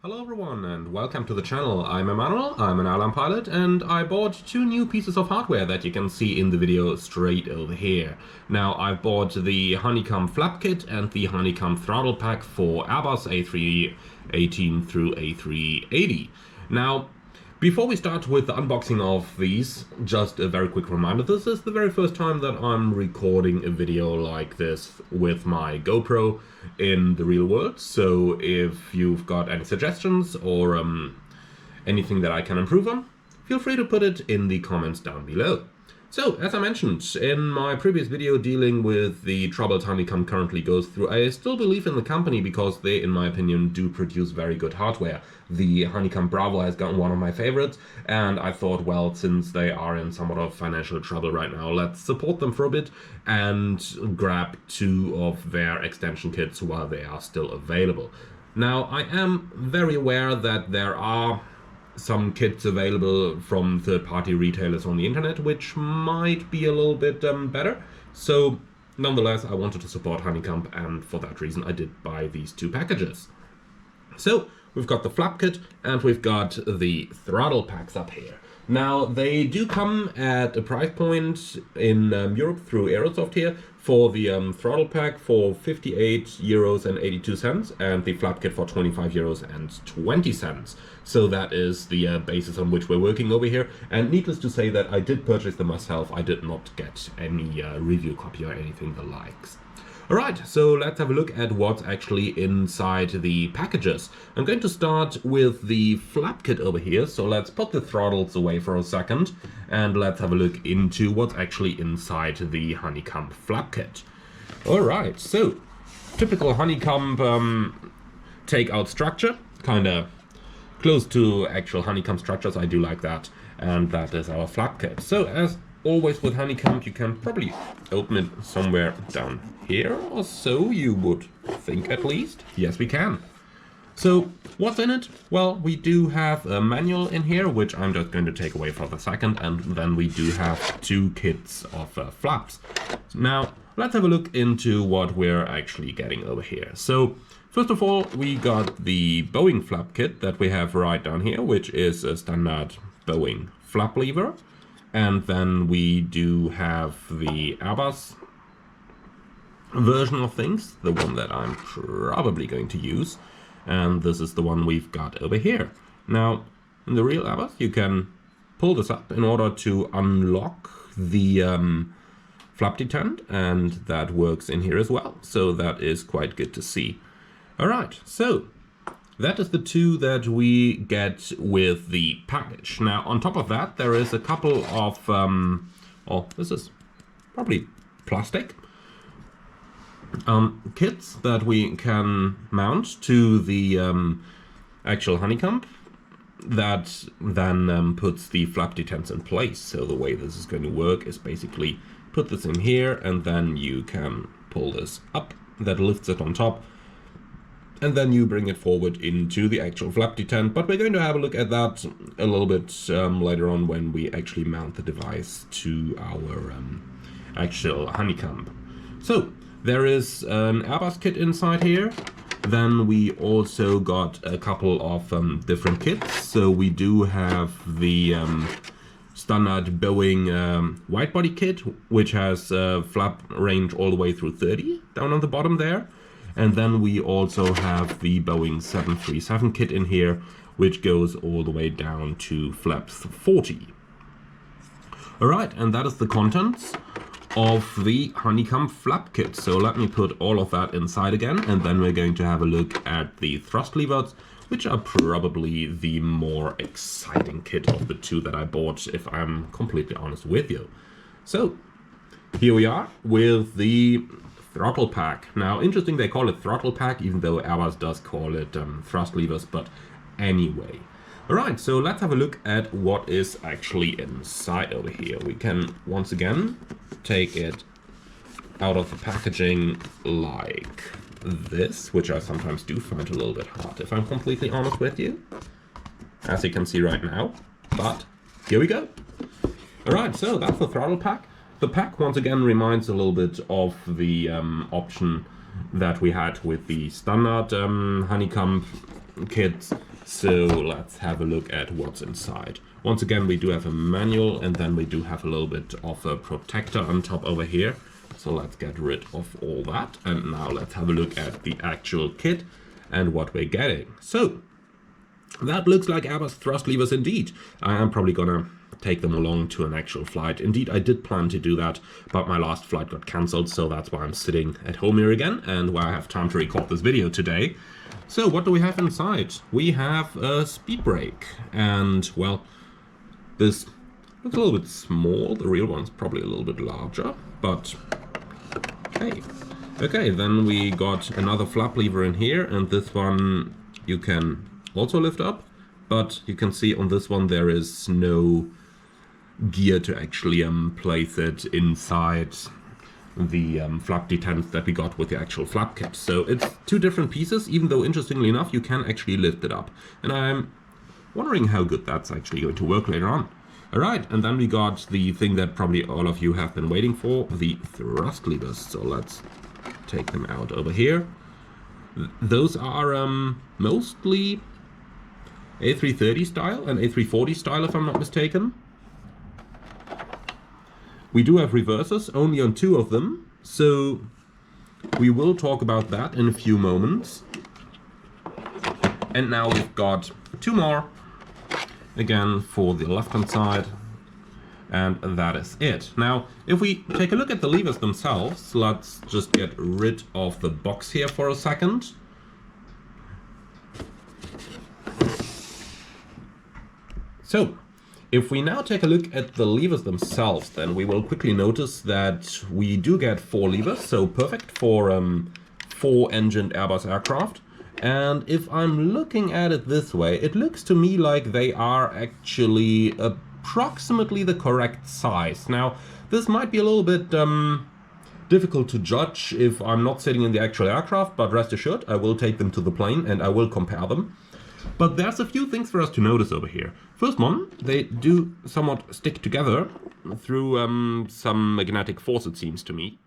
Hello everyone and welcome to the channel. I'm Emmanuel, I'm an airline pilot, and I bought two new pieces of hardware that you can see in the video straight over here. Now I've bought the Honeycomb flap kit and the Honeycomb throttle pack for Airbus A318 through A380. Now, before we start with the unboxing of these, just a very quick reminder, this is the very first time that I'm recording a video like this with my GoPro in the real world, so if you've got any suggestions or anything that I can improve on, feel free to put it in the comments down below. So, as I mentioned in my previous video dealing with the troubles Honeycomb currently goes through, I still believe in the company because they, in my opinion, do produce very good hardware. The Honeycomb Bravo has gotten one of my favorites, and I thought, well, since they are in somewhat of financial trouble right now, let's support them for a bit and grab two of their extension kits while they are still available. Now, I am very aware that there are some kits available from third-party retailers on the internet, which might be a little bit better. So, nonetheless, I wanted to support Honeycomb, and for that reason I did buy these two packages. So, we've got the flap kit and we've got the throttle packs up here. Now, they do come at a price point in Europe through Aerosoft here for the throttle pack for 58 euros and 82 cents and the flap kit for 25 euros and 20 cents. So that is the basis on which we're working over here. And needless to say that I did purchase them myself. I did not get any review copy or anything the likes. Alright, so let's have a look at what's actually inside the packages. I'm going to start with the flap kit over here, so let's put the throttles away for a second and let's have a look into what's actually inside the Honeycomb flap kit. Alright, so typical Honeycomb take-out structure, kinda close to actual Honeycomb structures. I do like that, and that is our flap kit. So as always with Honeycomb, you can probably open it somewhere down here or so, you would think at least. Yes, we can. So what's in it? Well, we do have a manual in here, which I'm just going to take away for the second, and then we do have two kits of flaps. Now, let's have a look into what we're actually getting over here. So, first of all, we got the Boeing flap kit that we have right down here, which is a standard Boeing flap lever. And then we do have the Airbus version of things, the one that I'm probably going to use. And this is the one we've got over here. Now, in the real Airbus, you can pull this up in order to unlock the flap detent, and that works in here as well. So that is quite good to see. All right, so that is the two that we get with the package. Now, on top of that, there is a couple of, oh, this is probably plastic, kits that we can mount to the actual Honeycomb that then puts the flap detents in place. So the way this is going to work is basically put this in here, and then you can pull this up, that lifts it on top, and then you bring it forward into the actual flap detent. But we're going to have a look at that a little bit later on when we actually mount the device to our actual Honeycomb. So there is an Airbus kit inside here. Then we also got a couple of different kits. So we do have the standard Boeing wide-body kit, which has flap range all the way through 30 down on the bottom there. And then we also have the Boeing 737 kit in here, which goes all the way down to flaps 40. Alright, and that is the contents of the Honeycomb flap kit. So let me put all of that inside again, and then we're going to have a look at the thrust levers, which are probably the more exciting kit of the two that I bought, if I'm completely honest with you. So, here we are with the throttle pack. Now, interesting they call it throttle pack, even though Airbus does call it thrust levers, but anyway. Alright, so let's have a look at what is actually inside over here. We can, once again, take it out of the packaging like this, which I sometimes do find a little bit hard, if I'm completely honest with you, as you can see right now, but here we go. Alright, so that's the throttle pack. The pack once again reminds a little bit of the option that we had with the standard Honeycomb kits, So let's have a look at what's inside. Once again, we do have a manual, and then we do have a little bit of a protector on top over here. So let's get rid of all that. And now let's have a look at the actual kit and what we're getting. So that looks like Airbus thrust levers indeed. I am probably gonna take them along to an actual flight. Indeed, I did plan to do that, but my last flight got cancelled, so that's why I'm sitting at home here again, and why I have time to record this video today. So what do we have inside? We have a speed brake, and well, this looks a little bit small. The real one's probably a little bit larger, but hey. Okay, then we got another flap lever in here, and this one you can also lift up, but you can see on this one there is no gear to actually place it inside the flap detents that we got with the actual flap kit. So it's two different pieces, even though interestingly enough you can actually lift it up. And I'm wondering how good that's actually going to work later on. Alright, and then we got the thing that probably all of you have been waiting for, the thrust levers. So let's take them out over here. Those are mostly A330 style and A340 style, if I'm not mistaken. We do have reversers, only on 2 of them, so we will talk about that in a few moments. And now we've got 2 more, again for the left-hand side, and that is it. Now, if we take a look at the levers themselves, let's just get rid of the box here for a second. So, if we now take a look at the levers themselves, then we will quickly notice that we do get 4 levers, so perfect for 4-engined Airbus aircraft. And if I'm looking at it this way, it looks to me like they are actually approximately the correct size. Now, this might be a little bit difficult to judge if I'm not sitting in the actual aircraft, but rest assured, I will take them to the plane and I will compare them. But there's a few things for us to notice over here. First one, they do somewhat stick together through some magnetic force, it seems to me.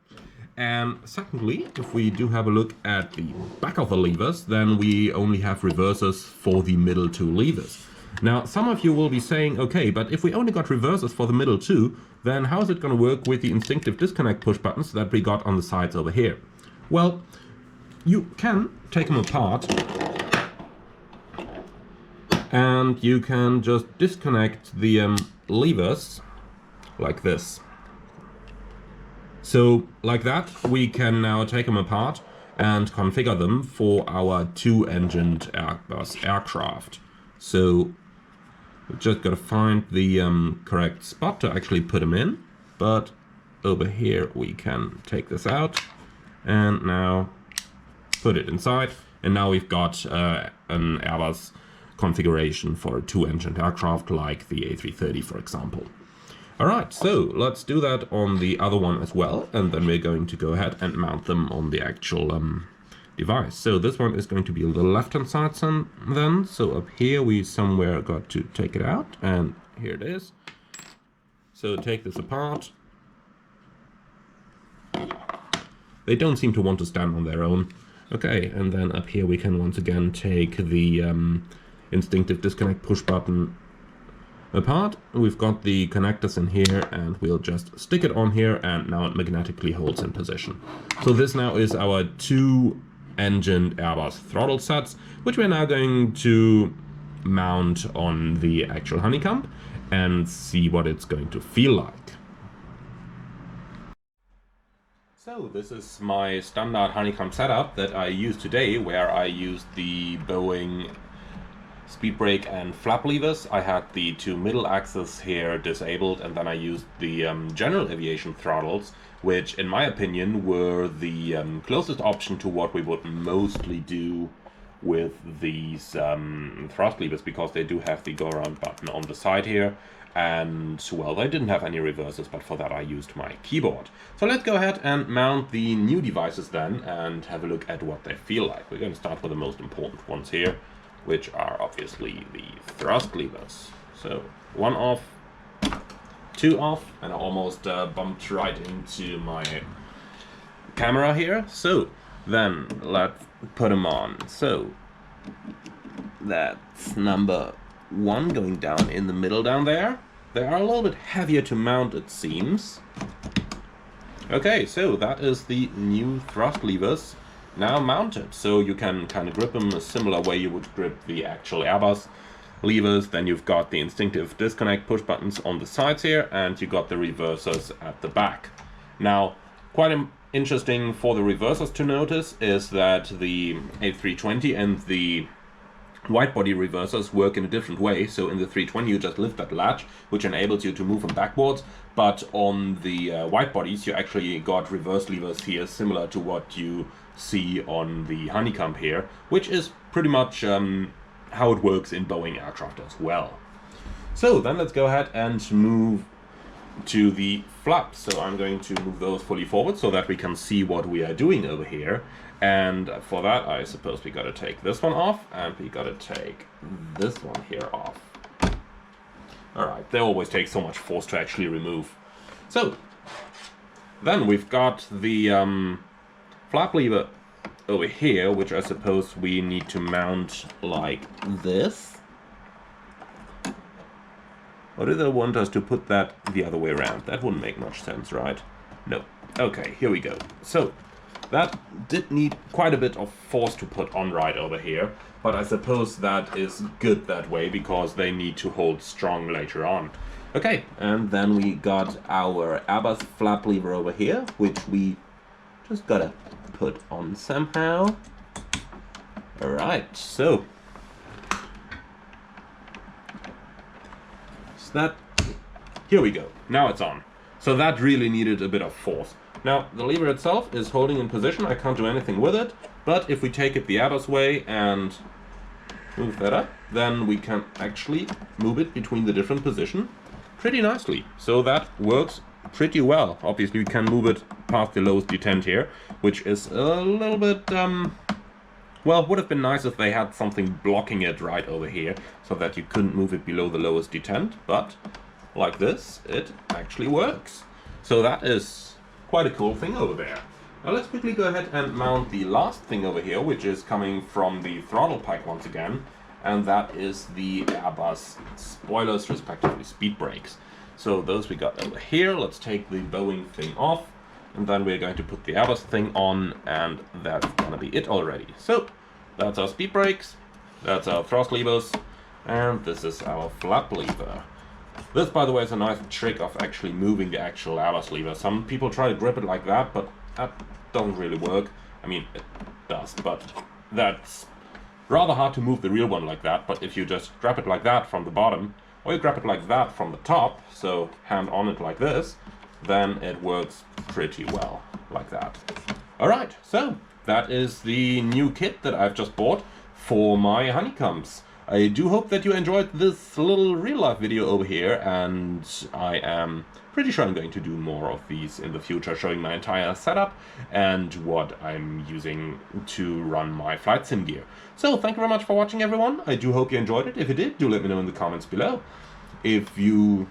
And secondly, if we do have a look at the back of the levers, then we only have reversers for the middle 2 levers. Now, some of you will be saying, okay, but if we only got reversers for the middle 2, then how is it going to work with the instinctive disconnect push buttons that we got on the sides over here? Well, you can take them apart, and you can just disconnect the levers like this. So like that, we can now take them apart and configure them for our 2-engined Airbus aircraft. So we've just got to find the correct spot to actually put them in. But over here we can take this out and now put it inside. And now we've got an Airbus configuration for a 2-engined aircraft like the A330, for example. Alright, so let's do that on the other one as well, and then we're going to go ahead and mount them on the actual device. So this one is going to be on the left-hand side then, so up here we somewhere got to take it out, and here it is. So take this apart. They don't seem to want to stand on their own. Okay, and then up here we can once again take the instinctive disconnect push button apart. We've got the connectors in here, and we'll just stick it on here, and now it magnetically holds in position. So this now is our 2-engined Airbus throttle sets, which we're now going to mount on the actual Honeycomb and see what it's going to feel like. So this is my standard Honeycomb setup that I use today, where I used the Boeing speed brake and flap levers. I had the 2 middle axes here disabled, and then I used the general aviation throttles, which in my opinion were the closest option to what we would mostly do with these thrust levers, because they do have the go around button on the side here, and well, they didn't have any reversers, but for that I used my keyboard. So let's go ahead and mount the new devices then and have a look at what they feel like. We're going to start with the most important ones here, which are obviously the thrust levers. So 1 off, 2 off, and I almost bumped right into my camera here. So then let's put them on. So That's number 1 going down in the middle down there. They are a little bit heavier to mount, it seems. Okay, so that is the new thrust levers now mounted. So you can kind of grip them a similar way you would grip the actual Airbus levers. Then you've got the instinctive disconnect push buttons on the sides here, and you got the reversers at the back. Now, quite interesting for the reversers to notice is that the A320 and the wide-body reversers work in a different way. So in the 320 you just lift that latch, which enables you to move them backwards, but on the wide bodies you actually got reverse levers here, similar to what you see on the Honeycomb here, which is pretty much how it works in Boeing aircraft as well. So then let's go ahead and move to the flaps. So I'm going to move those fully forward so that we can see what we are doing over here. And for that, I suppose we gotta take this one off, and we gotta take this one here off. Alright, they always take so much force to actually remove. So, then we've got the flap lever over here, which I suppose we need to mount like this. Or do they want us to put that the other way around? That wouldn't make much sense, right? No. Okay, here we go. So, that did need quite a bit of force to put on right over here, but I suppose that is good that way because they need to hold strong later on. Okay, and then we got our Airbus flap lever over here, which we just gotta put on somehow. Alright, so that, here we go, now it's on. So that really needed a bit of force. Now, the lever itself is holding in position, I can't do anything with it, but if we take it the Airbus way and move that up, then we can actually move it between the different positions pretty nicely. So that works pretty well. Obviously we can move it past the lowest detent here, which is a little bit, well, would have been nice if they had something blocking it right over here, so that you couldn't move it below the lowest detent, but like this, it actually works. So that is quite a cool thing over there. Now let's quickly go ahead and mount the last thing over here, which is coming from the throttle pack once again, and that is the Airbus spoilers, respectively speed brakes. So those we got over here. Let's take the Boeing thing off, and then we're going to put the Airbus thing on, and that's gonna be it already. So that's our speed brakes, that's our thrust levers, and this is our flap lever. This, by the way, is a nice trick of actually moving the actual Airbus lever. Some people try to grip it like that, but that doesn't really work. I mean, it does, but that's rather hard to move the real one like that. But if you just grab it like that from the bottom, or you grab it like that from the top, so hand on it like this, then it works pretty well like that. Alright, so that is the new kit that I've just bought for my Honeycombs. I do hope that you enjoyed this little real-life video over here, and I am pretty sure I'm going to do more of these in the future, showing my entire setup and what I'm using to run my flight sim gear. So, thank you very much for watching, everyone. I do hope you enjoyed it. If you did, do let me know in the comments below. If you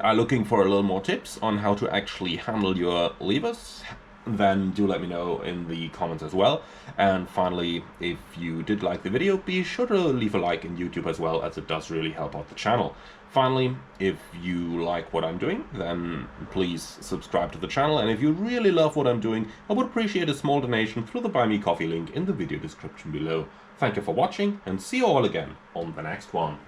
are looking for a little more tips on how to actually handle your levers, then do let me know in the comments as well. And finally, if you did like the video, be sure to leave a like in YouTube as well, as it does really help out the channel. Finally, if you like what I'm doing, then please subscribe to the channel, and if you really love what I'm doing, I would appreciate a small donation through the Buy Me Coffee link in the video description below. Thank you for watching, and see you all again on the next one.